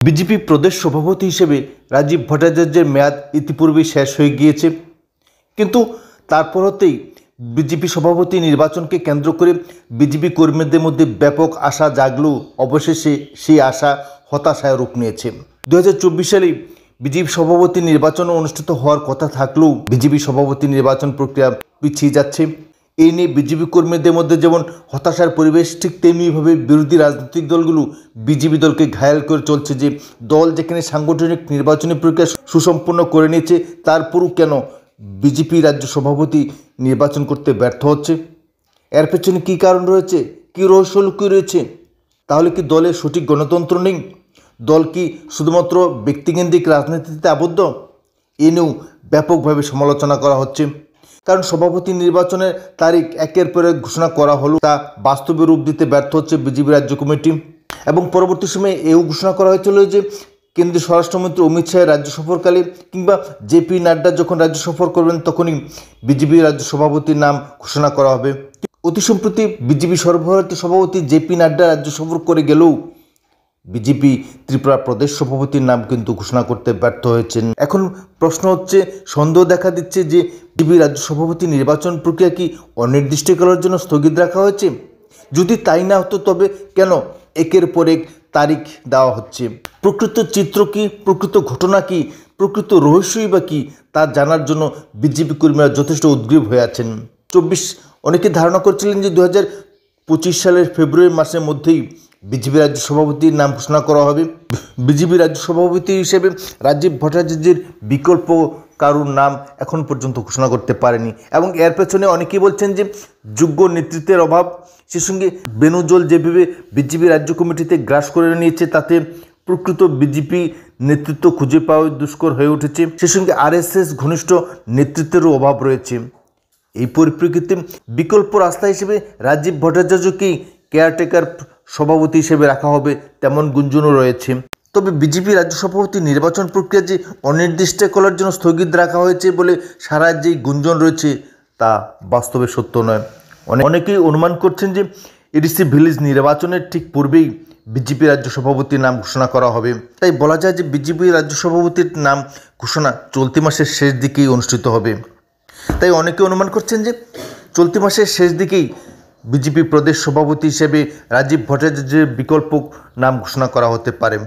BJP প্রদেশ সভাপতি হিসেবে রাজীব ভট্টাচার্যের মেয়াদ ইতিপূর্বেই শেষ হয়ে গিয়েছে, কিন্তু তারপর হতেই বিজেপি সভাপতি নির্বাচনকে কেন্দ্র করে বিজেপি কর্মীদের মধ্যে ব্যাপক আশা জাগলেও অবশেষে সেই আশা হতাশায় রূপ নিয়েছে। 2024 সালে বিজেপি সভাপতি নির্বাচন অনুষ্ঠিত হওয়ার কথা থাকলেও বিজেপি সভাপতি নির্বাচন প্রক্রিয়া পিছিয়ে যাচ্ছে। এই নিয়ে বিজেপি কর্মীদের মধ্যে যেমন হতাশার পরিবেশ, ঠিক তেমনিভাবে বিরোধী রাজনৈতিক দলগুলো বিজেপি দলকে ঘায়েল করে চলছে যে দল যেখানে সাংগঠনিক নির্বাচনী প্রক্রিয়া সুসম্পন্ন করে নিয়েছে, তারপরও কেন বিজেপি রাজ্য সভাপতি নির্বাচন করতে ব্যর্থ হচ্ছে। এর পেছনে কী কারণ রয়েছে, কী রহস্য লুকিয়ে রয়েছে? তাহলে কি দলের সঠিক গণতন্ত্র নেই? দল কি শুধুমাত্র ব্যক্তিকেন্দ্রিক রাজনীতিতে আবদ্ধ? এ নিয়েও ব্যাপকভাবে সমালোচনা করা হচ্ছে। কারণ সভাপতি নির্বাচনের তারিখ একের পর এক ঘোষণা করা হলেও তা বাস্তবে রূপ দিতে ব্যর্থ হচ্ছে বিজেপি রাজ্য কমিটি। এবং পরবর্তী সময়ে এও ঘোষণা করা হয়েছিল যে কেন্দ্রীয় স্বরাষ্ট্রমন্ত্রী অমিত শাহের রাজ্য সফরকালে কিংবা জেপি নাড্ডা যখন রাজ্য সফর করবেন তখনই বিজেপি রাজ্য সভাপতির নাম ঘোষণা করা হবে। অতি সম্প্রতি বিজেপি সর্বভারতীয় সভাপতি জেপি নাড্ডা রাজ্য সফর করে গেলেও বিজেপি ত্রিপুরা প্রদেশ সভাপতির নাম কিন্তু ঘোষণা করতে ব্যর্থ হয়েছেন। এখন প্রশ্ন হচ্ছে, সন্দেহ দেখা দিচ্ছে যে বিজেপি রাজ্য সভাপতি নির্বাচন প্রক্রিয়া কি অনির্দিষ্টকালের জন্য স্থগিত রাখা হয়েছে? যদি তাই না হতো তবে কেন একের পর এক তারিখ দেওয়া হচ্ছে? প্রকৃত চিত্র কি, প্রকৃত ঘটনা কি, প্রকৃত রহস্যই বা কী, তা জানার জন্য বিজেপি কর্মীরা যথেষ্ট উদ্গ্রীব হয়ে আছেন। অনেকে ধারণা করছিলেন যে 2025 সালের ফেব্রুয়ারি মাসের মধ্যেই বিজেপি রাজ্য সভাপতির নাম ঘোষণা করা হবে। বিজেপি রাজ্য সভাপতি হিসেবে রাজীব ভট্টাচার্যের বিকল্প কারুর নাম এখন পর্যন্ত ঘোষণা করতে পারেনি এবং এর পেছনে অনেকেই বলছেন যে যোগ্য নেতৃত্বের অভাব। সে সঙ্গে বেনুজল যেভাবে বিজেপি রাজ্য কমিটিতে গ্রাস করে নিয়েছে তাতে প্রকৃত বিজেপি নেতৃত্ব খুঁজে পাওয়া দুষ্কর হয়ে উঠেছে। সে সঙ্গে আরএসএস ঘনিষ্ঠ নেতৃত্বেরও অভাব রয়েছে। এই পরিপ্রেক্ষিতে বিকল্প রাস্তা হিসেবে রাজীব ভট্টাচার্যকেই কেয়ারটেকার সভাপতি হিসেবে রাখা হবে তেমন গুঞ্জনও রয়েছে। তবে বিজেপি রাজ্য সভাপতি নির্বাচন প্রক্রিয়া যে অনির্দিষ্টকালের জন্য স্থগিত রাখা হয়েছে বলে সারা যেই গুঞ্জন রয়েছে তা বাস্তবে সত্য নয়। অনেকেই অনুমান করছেন যে এডিসি ভিলেজ নির্বাচনের ঠিক পূর্বেই বিজেপি রাজ্য সভাপতির নাম ঘোষণা করা হবে। তাই বলা যায় যে বিজেপি রাজ্য সভাপতির নাম ঘোষণা চলতি মাসের শেষ দিকেই অনুষ্ঠিত হবে। তাই অনেকে অনুমান করছেন যে চলতি মাসের শেষ দিকেই বিজেপি প্রদেশ সভাপতি হিসেবে রাজীব ভট্টাচার্যের বিকল্প নাম ঘোষণা করা হতে পারে।